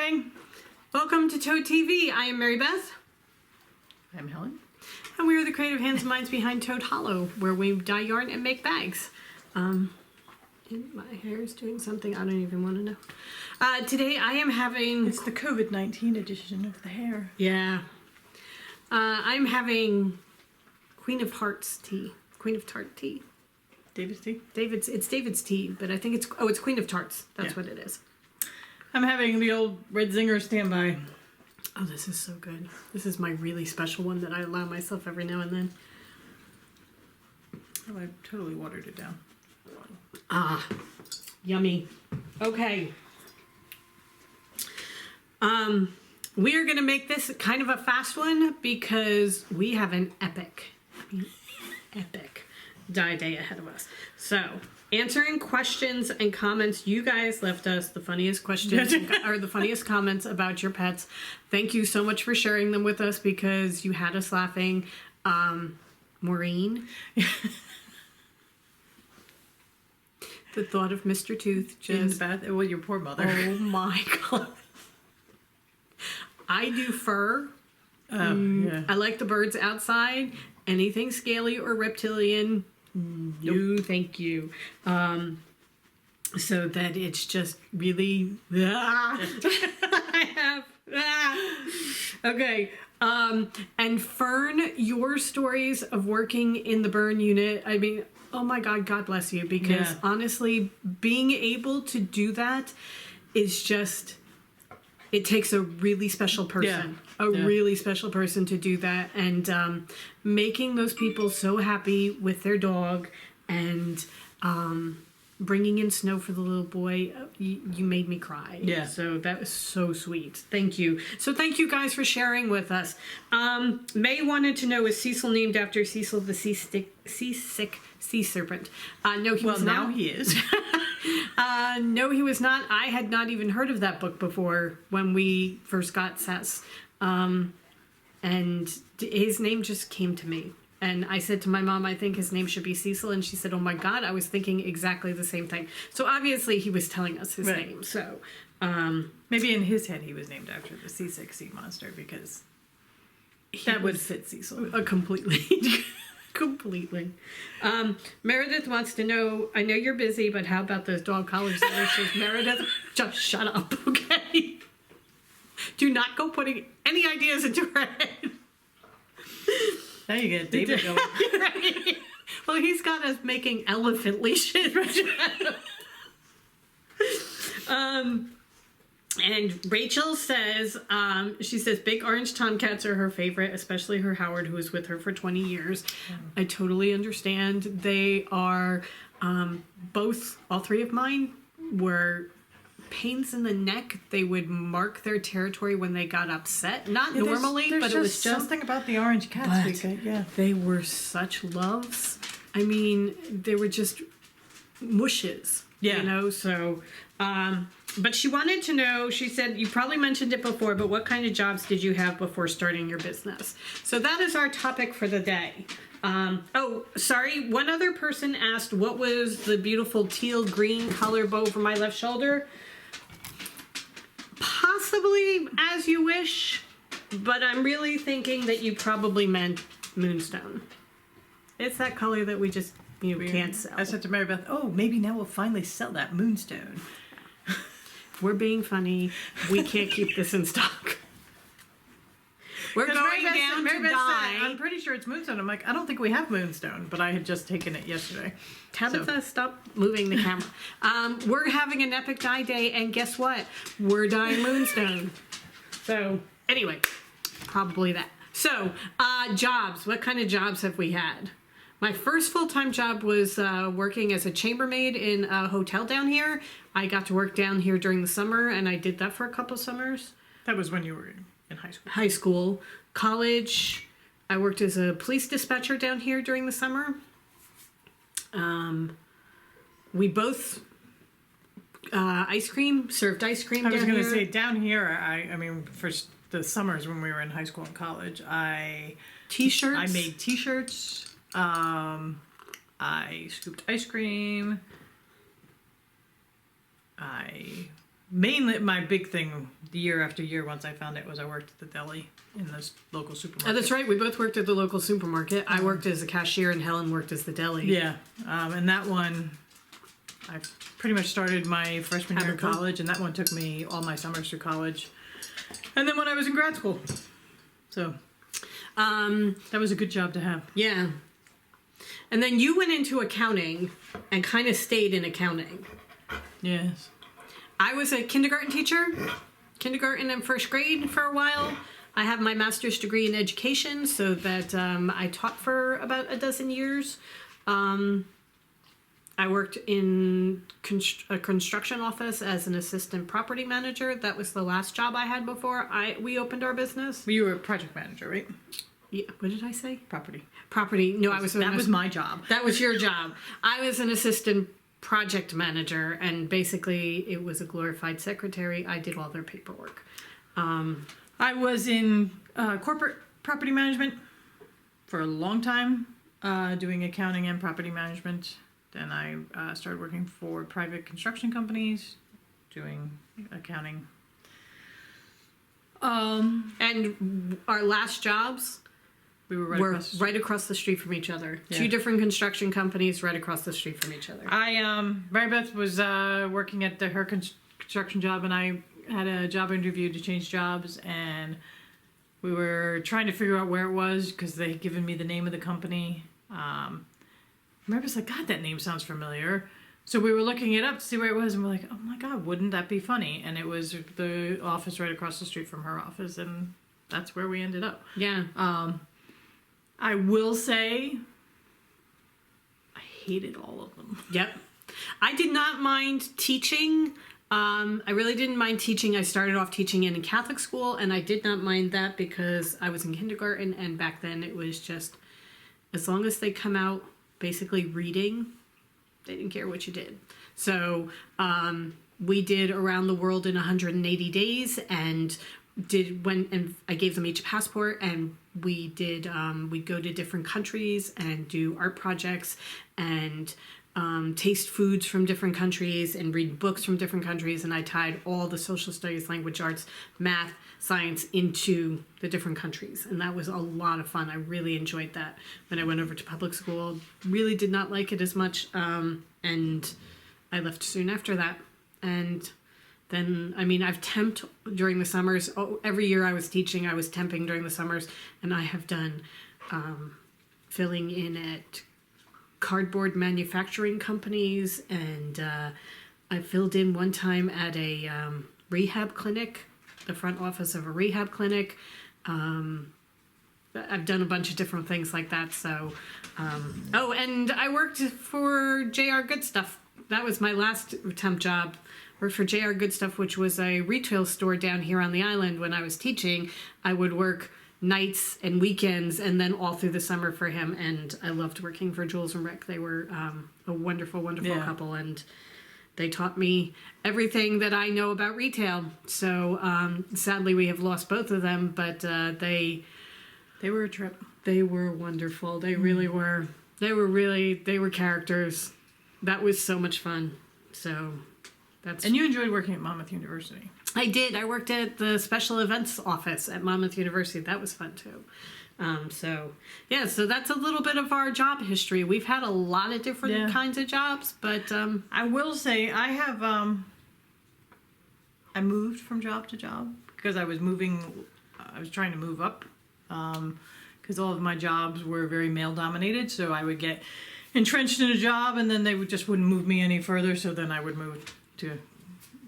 morning. Welcome to Toad TV. I am Mary Beth. I'm Helen. And we are the creative hands and minds behind Toad Hollow, where we dye yarn and make bags. And my hair is doing something I don't even want to know. Today I am having... It's the COVID-19 edition of the hair. Yeah. I'm having Queen of Hearts tea. Queen of Tart tea. David's tea? It's David's tea, but I think it's Queen of Tarts. That's what it is. I'm having the old Red Zinger standby. Oh, this is so good. This is my really special one that I allow myself every now and then. Oh, I totally watered it down. Ah, yummy. Okay. We are going to make this kind of a fast one because we have an epic dye day ahead of us. So, answering questions and comments. You guys left us the funniest questions or the funniest comments about your pets. Thank you so much for sharing them with us because you had us laughing. Maureen. The thought of Mr. Tooth just... In the bath. Well, your poor mother. Oh my God. I do fur. Yeah. I like the birds outside. Anything scaly or reptilian, no thank you. So that it's just really... Okay. And Fern, your stories of working in the burn unit, I mean... Oh my God, God bless you. Because honestly, being able to do that is just, it takes a really special person. Really special person to do that. And making those people so happy with their dog and bringing in snow for the little boy, you made me cry. Yeah. So that was so sweet. Thank you. So thank you guys for sharing with us. May wanted to know, is Cecil named after Cecil the seasick sea serpent? No, he was not. Well, now he is. No, he was not. I had not even heard of that book before when we first got Sess. And his name just came to me. And I said to my mom, I think his name should be Cecil. And she said, oh my God, I was thinking exactly the same thing. So obviously he was telling us his name. So maybe in his head he was named after the seasick sea monster because that would fit Cecil. Completely. Completely. Meredith wants to know, I know you're busy, but how about those dog collars and leashes? Meredith, just shut up, okay? Do not go putting any ideas into her head. Now you get David going. Right. Well, he's got us making elephant leashes. And Rachel says, she says, big orange tomcats are her favorite, especially her Howard, who was with her for 20 years. I totally understand. They are both, all three of mine were pains in the neck. They would mark their territory when they got upset. Not normally, but it was just something about the orange cats. They were such loves. I mean, they were just mushes. Yeah. You know, so... but she wanted to know, she said, you probably mentioned it before, but what kind of jobs did you have before starting your business? So that is our topic for the day. Oh, sorry. One other person asked, what was the beautiful teal green color bow over my left shoulder? Possibly As You Wish, but I'm really thinking that you probably meant Moonstone. It's that color that we just, can't sell. I said to Mary Beth, oh, maybe now we'll finally sell that Moonstone. We're being funny. We can't keep this in stock. We're going down to dye. I'm pretty sure it's Moonstone. I'm like, I don't think we have Moonstone, but I had just taken it yesterday. Tabitha, stop moving the camera. We're having an epic dye day, and guess what? We're dyeing Moonstone. So, anyway, probably that. So, jobs. What kind of jobs have we had? My first full-time job was working as a chambermaid in a hotel down here. I got to work down here during the summer, and I did that for a couple summers. That was when you were in high school. High school. College, I worked as a police dispatcher down here during the summer. We both served ice cream down here. I was going to say, down here, I mean, for the summers when we were in high school and college, T-shirts? I made T-shirts. I scooped ice cream. I mainly my big thing, year after year, once I found it, was I worked at the deli in this local supermarket. Oh, that's right. We both worked at the local supermarket. I worked as a cashier, and Helen worked as the deli. Yeah, and that one, I pretty much started my freshman year in college, and that one took me all my summers through college. And then when I was in grad school. So, that was a good job to have. Yeah. And then you went into accounting and kind of stayed in accounting. Yes. I was a kindergarten teacher, kindergarten and first grade for a while. I have my master's degree in education, so that I taught for about a dozen years. I worked in a construction office as an assistant property manager. That was the last job I had before we opened our business. You were a project manager, right? Yeah, what did I say? Property. Property. No, That was my job. That was your job. I was an assistant project manager, and basically it was a glorified secretary. I did all their paperwork. I was in corporate property management for a long time, doing accounting and property management. Then I started working for private construction companies, doing accounting. And our last jobs We were right across the street from each other. Yeah. Two different construction companies right across the street from each other. Mary Beth was working at her construction job, and I had a job interview to change jobs, and we were trying to figure out where it was because they had given me the name of the company. Mary Beth's like, God, that name sounds familiar. So we were looking it up to see where it was, and we're like, oh my God, wouldn't that be funny? And it was the office right across the street from her office, and that's where we ended up. Yeah. I will say, I hated all of them. Yep. I did not mind teaching. I really didn't mind teaching. I started off teaching in a Catholic school, and I did not mind that because I was in kindergarten, and back then it was just, as long as they come out basically reading, they didn't care what you did. So we did Around the World in 180 Days, and I gave them each a passport, and we'd go to different countries and do art projects and taste foods from different countries and read books from different countries. And I tied all the social studies, language arts, math, science into the different countries. And that was a lot of fun. I really enjoyed that. When I went over to public school, really did not like it as much. And I left soon after that. And then, I've temped during the summers. Every year I was teaching, I was temping during the summers. And I have done filling in at cardboard manufacturing companies. And I filled in one time at a rehab clinic, the front office of a rehab clinic. I've done a bunch of different things like that. So, and I worked for J.R. Good Stuff. That was my last temp job. Worked for J.R. Good Stuff, which was a retail store down here on the island. When I was teaching, I would work nights and weekends, and then all through the summer for him. And I loved working for Jules and Rick. They were a wonderful, wonderful couple, and they taught me everything that I know about retail. So sadly, we have lost both of them, but they were a trip. They were wonderful. They really were. They were characters. That was so much fun. So that's. And you enjoyed working at Monmouth University. I did. I worked at the special events office at Monmouth University. That was fun too. So that's a little bit of our job history. We've had a lot of different kinds of jobs, but I will say I have I moved from job to job because I was trying to move up because all of my jobs were very male dominated, so I would get entrenched in a job and then they wouldn't move me any further, so then I would move to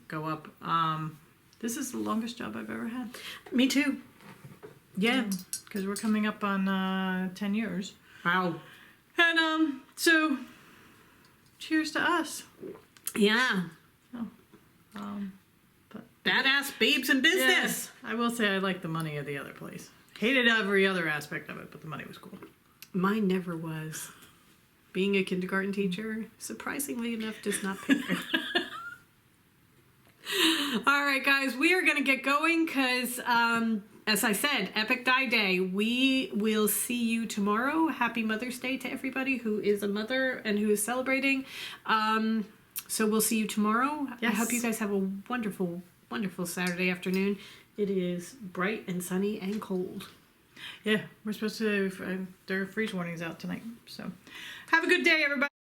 go up. This is the longest job I've ever had. Me too. Yeah. Because we're coming up on 10 years. Wow. And so cheers to us. Yeah. Oh. But badass babes in business. Yeah, I will say I like the money of the other place. Hated every other aspect of it, but the money was cool. Mine never was. Being a kindergarten teacher, surprisingly enough, does not pay. All right, guys, we are going to get going because, as I said, Epic Die Day. We will see you tomorrow. Happy Mother's Day to everybody who is a mother and who is celebrating. So we'll see you tomorrow. Yes. I hope you guys have a wonderful, wonderful Saturday afternoon. It is bright and sunny and cold. Yeah, we're supposed to, there are freeze warnings out tonight. So have a good day, everybody.